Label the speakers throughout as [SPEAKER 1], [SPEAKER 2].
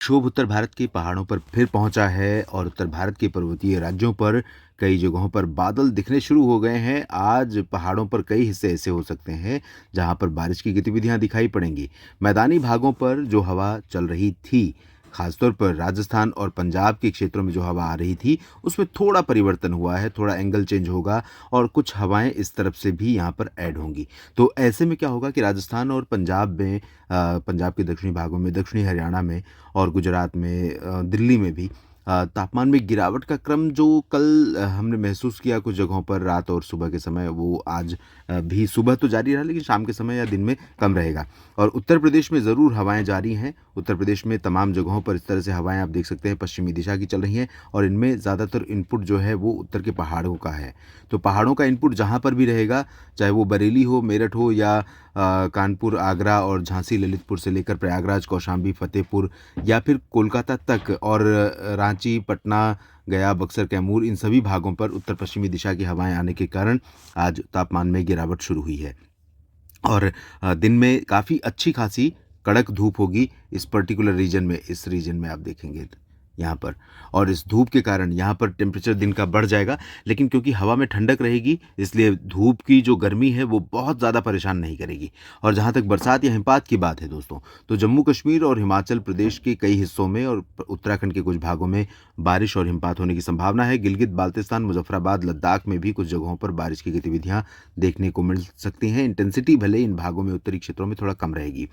[SPEAKER 1] क्षोभ उत्तर भारत के पहाड़ों पर फिर पहुंचा है और उत्तर भारत के पर्वतीय राज्यों पर कई जगहों पर बादल दिखने शुरू हो गए हैं। आज पहाड़ों पर कई हिस्से ऐसे हो सकते हैं जहां पर बारिश की गतिविधियां दिखाई पड़ेंगी। मैदानी भागों पर जो हवा चल रही थी, खासतौर पर राजस्थान और पंजाब के क्षेत्रों में जो हवा आ रही थी, उसमें थोड़ा परिवर्तन हुआ है, थोड़ा एंगल चेंज होगा और कुछ हवाएं इस तरफ से भी यहाँ पर ऐड होंगी। तो ऐसे में क्या होगा कि राजस्थान और पंजाब में, पंजाब के दक्षिणी भागों में, दक्षिणी हरियाणा में और गुजरात में, दिल्ली में भी तापमान में गिरावट का क्रम जो कल हमने महसूस किया कुछ जगहों पर रात और सुबह के समय, वो आज भी सुबह तो जारी रहा, लेकिन शाम के समय या दिन में कम रहेगा। और उत्तर प्रदेश में ज़रूर हवाएं जारी हैं। उत्तर प्रदेश में तमाम जगहों पर इस तरह से हवाएं आप देख सकते हैं पश्चिमी दिशा की चल रही हैं और इनमें ज़्यादातर इनपुट जो है वो उत्तर के पहाड़ों का है। तो पहाड़ों का इनपुट जहाँ पर भी रहेगा, चाहे वो बरेली हो, मेरठ हो या कानपुर, आगरा और झांसी, ललितपुर से लेकर प्रयागराज, कौशाम्बी, फतेहपुर या फिर कोलकाता तक और रांची, पटना, गया, बक्सर, कैमूर, इन सभी भागों पर उत्तर पश्चिमी दिशा की हवाएं आने के कारण आज तापमान में गिरावट शुरू हुई है। और दिन में काफ़ी अच्छी खासी कड़क धूप होगी इस पर्टिकुलर रीजन में, इस रीजन में आप देखेंगे यहाँ पर। और इस धूप के कारण यहाँ पर टेम्परेचर दिन का बढ़ जाएगा, लेकिन क्योंकि हवा में ठंडक रहेगी इसलिए धूप की जो गर्मी है वो बहुत ज़्यादा परेशान नहीं करेगी। और जहाँ तक बरसात या हिमपात की बात है दोस्तों, तो जम्मू कश्मीर और हिमाचल प्रदेश के कई हिस्सों में और उत्तराखंड के कुछ भागों में बारिश और हिमपात होने की संभावना है। गिलगित बाल्तिस्तान, मुजफ्फराबाद, लद्दाख में भी कुछ जगहों पर बारिश की गतिविधियां देखने को मिल सकती हैं। इंटेंसिटी भले इन भागों में, उत्तरी क्षेत्रों में थोड़ा कम रहेगी।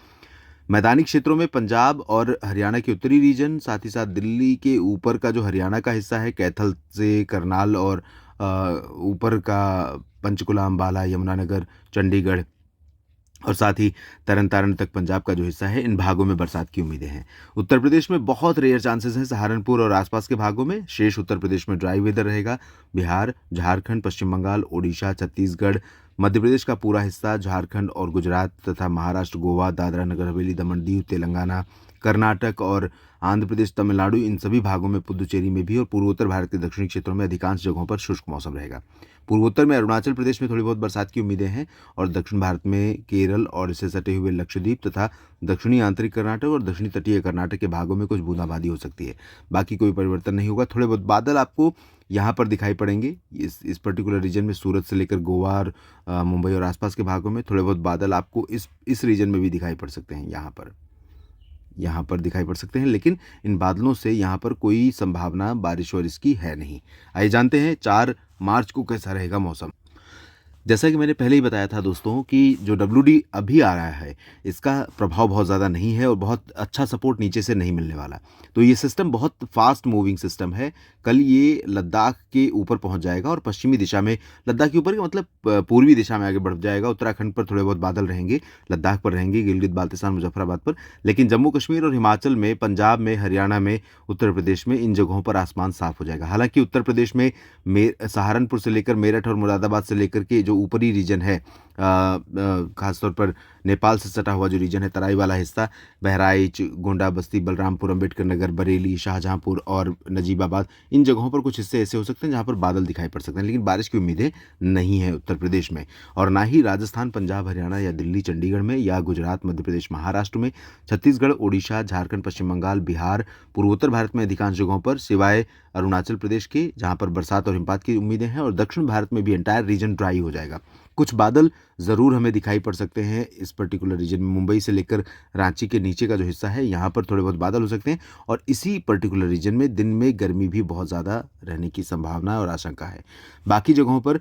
[SPEAKER 1] मैदानी क्षेत्रों में पंजाब और हरियाणा के उत्तरी रीजन, साथ ही साथ दिल्ली के ऊपर का जो हरियाणा का हिस्सा है, कैथल से करनाल और ऊपर का पंचकुला, अम्बाला, यमुनानगर, चंडीगढ़ और साथ ही तरन तारण तक पंजाब का जो हिस्सा है, इन भागों में बरसात की उम्मीदें हैं। उत्तर प्रदेश में बहुत रेयर चांसेस हैं सहारनपुर और आसपास के भागों में। शेष उत्तर प्रदेश में ड्राई वेदर रहेगा। बिहार, झारखंड, पश्चिम बंगाल, ओडिशा, छत्तीसगढ़, मध्य प्रदेश का पूरा हिस्सा, झारखंड और गुजरात तथा महाराष्ट्र, गोवा, दादरा नगर हवेली, दमन दीव, तेलंगाना, कर्नाटक और आंध्र प्रदेश, तमिलनाडु, इन सभी भागों में, पुदुचेरी में भी और पूर्वोत्तर भारत के दक्षिणी क्षेत्रों में अधिकांश जगहों पर शुष्क मौसम रहेगा। पूर्वोत्तर में अरुणाचल प्रदेश में थोड़ी बहुत बरसात की उम्मीदें हैं और दक्षिण भारत में केरल और इससे सटे हुए लक्षद्वीप तथा दक्षिणी आंतरिक कर्नाटक और दक्षिणी तटीय कर्नाटक के भागों में कुछ बूंदाबांदी हो सकती है। बाकी कोई परिवर्तन नहीं होगा। थोड़े बहुत बादल आपको यहाँ पर दिखाई पड़ेंगे। इस पर्टिकुलर रीजन में सूरत से लेकर गोवा और मुंबई और आसपास के भागों में थोड़े बहुत बादल आपको इस रीजन में भी दिखाई पड़ सकते हैं, यहाँ पर दिखाई पड़ सकते हैं, लेकिन इन बादलों से यहाँ पर कोई संभावना बारिश और इसकी है नहीं। आइए जानते हैं 4 मार्च को कैसा रहेगा मौसम। जैसा कि मैंने पहले ही बताया था दोस्तों कि जो WD अभी आ रहा है, इसका प्रभाव बहुत ज़्यादा नहीं है और बहुत अच्छा सपोर्ट नीचे से नहीं मिलने वाला। तो ये सिस्टम बहुत फास्ट मूविंग सिस्टम है। कल ये लद्दाख के ऊपर पहुंच जाएगा और पश्चिमी दिशा में, लद्दाख के ऊपर का मतलब पूर्वी दिशा में आगे बढ़ जाएगा। उत्तराखंड पर थोड़े बहुत बादल रहेंगे, लद्दाख पर रहेंगे, गिलगित बाल्तिस्तान, मुजफ्फराबाद पर, लेकिन जम्मू कश्मीर और हिमाचल में, पंजाब में, हरियाणा में, उत्तर प्रदेश में, इन जगहों पर आसमान साफ हो जाएगा। हालांकि उत्तर प्रदेश में सहारनपुर से लेकर मेरठ और मुरादाबाद से लेकर के जो ऊपरी रीजन है, खासतौर पर नेपाल से सटा हुआ जो रीजन है, तराई वाला हिस्सा, बहराइच, गोंडा, बस्ती, बलरामपुर, अंबेडकर नगर, बरेली, शाहजहांपुर और नजीबाबाद, इन जगहों पर कुछ हिस्से ऐसे हो सकते हैं जहां पर बादल दिखाई पड़ सकते हैं, लेकिन बारिश की उम्मीदें नहीं है उत्तर प्रदेश में। और ना ही राजस्थान, पंजाब, हरियाणा या दिल्ली, चंडीगढ़ में या गुजरात, मध्य प्रदेश, महाराष्ट्र में, छत्तीसगढ़, ओडिशा, झारखंड, पश्चिम बंगाल, बिहार, पूर्वोत्तर भारत में अधिकांश जगहों पर, सिवाय अरुणाचल प्रदेश के जहां पर बरसात और हिमपात की उम्मीदें हैं। और दक्षिण भारत में भी एंटायर रीजन ड्राई हो जाएगा। कुछ बादल ज़रूर हमें दिखाई पड़ सकते हैं इस पर्टिकुलर रीजन में। मुंबई से लेकर रांची के नीचे का जो हिस्सा है, यहाँ पर थोड़े बहुत बादल हो सकते हैं और इसी पर्टिकुलर रीजन में दिन में गर्मी भी बहुत ज़्यादा रहने की संभावना और आशंका है। बाकी जगहों पर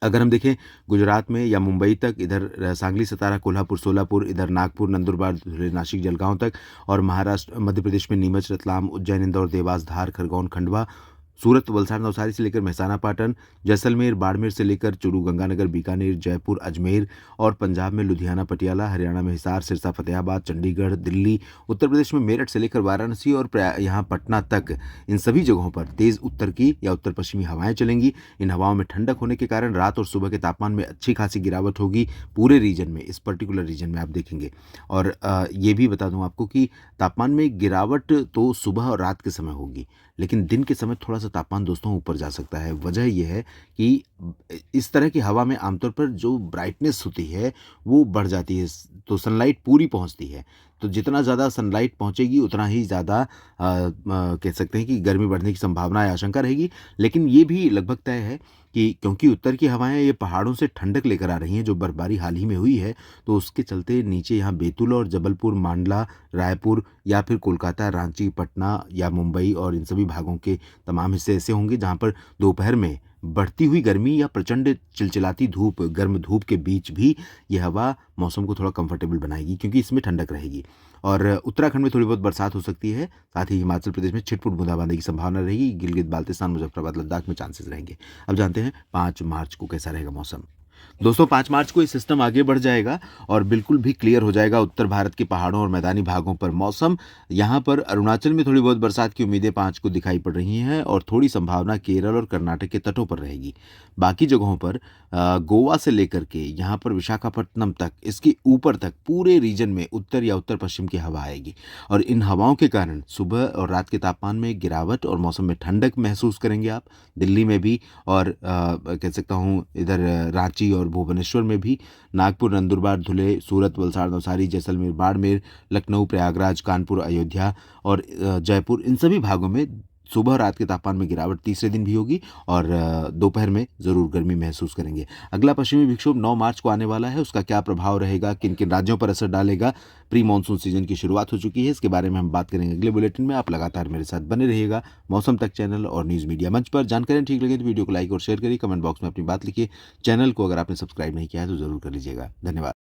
[SPEAKER 1] अगर हम देखें, गुजरात में या मुंबई तक, इधर सांगली, सतारा, कोल्हापुर, सोलापुर, इधर नागपुर, नंदुरबार, धुले, नासिक, जलगांव तक, और महाराष्ट्र, मध्य प्रदेश में नीमच, रतलाम, उज्जैन, इंदौर, देवास, धार, खरगोन, खंडवा, सूरत, वलसाड़, नवसारी से लेकर महसाना, पाटन, जैसलमेर, बाड़मेर से लेकर चूरू, गंगानगर, बीकानेर, जयपुर, अजमेर, और पंजाब में लुधियाना, पटियाला, हरियाणा में हिसार, सिरसा, फतेहाबाद, चंडीगढ़, दिल्ली, उत्तर प्रदेश में मेरठ से लेकर वाराणसी और यहाँ पटना तक, इन सभी जगहों पर तेज़ उत्तर की या उत्तर पश्चिमी हवाएं चलेंगी। इन हवाओं में ठंडक होने के कारण रात और सुबह के तापमान में अच्छी खासी गिरावट होगी पूरे रीजन में, इस पर्टिकुलर रीजन में आप देखेंगे। और ये भी बता दूं आपको कि तापमान में गिरावट तो सुबह और रात के समय होगी, लेकिन दिन के समय थोड़ा सा तापमान दोस्तों ऊपर जा सकता है। वजह यह है कि इस तरह की हवा में आमतौर पर जो ब्राइटनेस होती है वो बढ़ जाती है, तो सनलाइट पूरी पहुंचती है, तो जितना ज़्यादा सनलाइट पहुँचेगी उतना ही ज़्यादा कह सकते हैं कि गर्मी बढ़ने की संभावना या आशंका रहेगी। लेकिन ये भी लगभग तय है कि क्योंकि उत्तर की हवाएँ ये पहाड़ों से ठंडक लेकर आ रही हैं, जो बर्फबारी हाल ही में हुई है, तो उसके चलते नीचे यहाँ बैतूल और जबलपुर, मांडला, रायपुर या फिर कोलकाता, रांची, पटना या मुंबई और इन सभी भागों के तमाम हिस्से ऐसे होंगे जहाँ पर दोपहर में बढ़ती हुई गर्मी या प्रचंड चिलचिलाती धूप, गर्म धूप के बीच भी ये हवा मौसम को थोड़ा कंफर्टेबल बनाएगी क्योंकि इसमें ठंडक रहेगी। और उत्तराखंड में थोड़ी बहुत बरसात हो सकती है। साथ ही हिमाचल प्रदेश में छिटपुट बूंदाबांदी की संभावना रहेगी। गिलगित बाल्टिस्तान, मुजफ्फराबाद, लद्दाख में चांसेस रहेंगे। अब जानते हैं 5 मार्च को कैसा रहेगा मौसम। दोस्तों 5 मार्च को ये सिस्टम आगे बढ़ जाएगा और बिल्कुल भी क्लियर हो जाएगा उत्तर भारत के पहाड़ों और मैदानी भागों पर मौसम। यहाँ पर अरुणाचल में थोड़ी बहुत बरसात की उम्मीदें 5 को दिखाई पड़ रही हैं और थोड़ी संभावना केरल और कर्नाटक के तटों पर रहेगी। बाकी जगहों पर गोवा से लेकर के यहाँ पर विशाखापट्टनम तक, इसके ऊपर तक पूरे रीजन में उत्तर या उत्तर पश्चिम की हवा आएगी और इन हवाओं के कारण सुबह और रात के तापमान में गिरावट और मौसम में ठंडक महसूस करेंगे आप। दिल्ली में भी और कह सकता हूँ इधर रांची और भुवनेश्वर में भी, नागपुर, नंदुरबार, धुले, सूरत, वलसाड़, नवसारी, जैसलमेर, बाड़मेर, लखनऊ, प्रयागराज, कानपुर, अयोध्या और जयपुर, इन सभी भागों में सुबह और रात के तापमान में गिरावट तीसरे दिन भी होगी और दोपहर में ज़रूर गर्मी महसूस करेंगे। अगला पश्चिमी विक्षोभ 9 मार्च को आने वाला है। उसका क्या प्रभाव रहेगा, किन किन राज्यों पर असर डालेगा, प्री मानसून सीजन की शुरुआत हो चुकी है, इसके बारे में हम बात करेंगे अगले बुलेटिन में। आप लगातार मेरे साथ बने रहिएगा मौसम तक चैनल और न्यूज़ मीडिया मंच पर। जानकारी ठीक लगे तो वीडियो को लाइक और शेयर करिए, कमेंट बॉक्स में अपनी बात लिखिए। चैनल को अगर आपने सब्सक्राइब नहीं किया है तो ज़रूर कर लीजिएगा। धन्यवाद।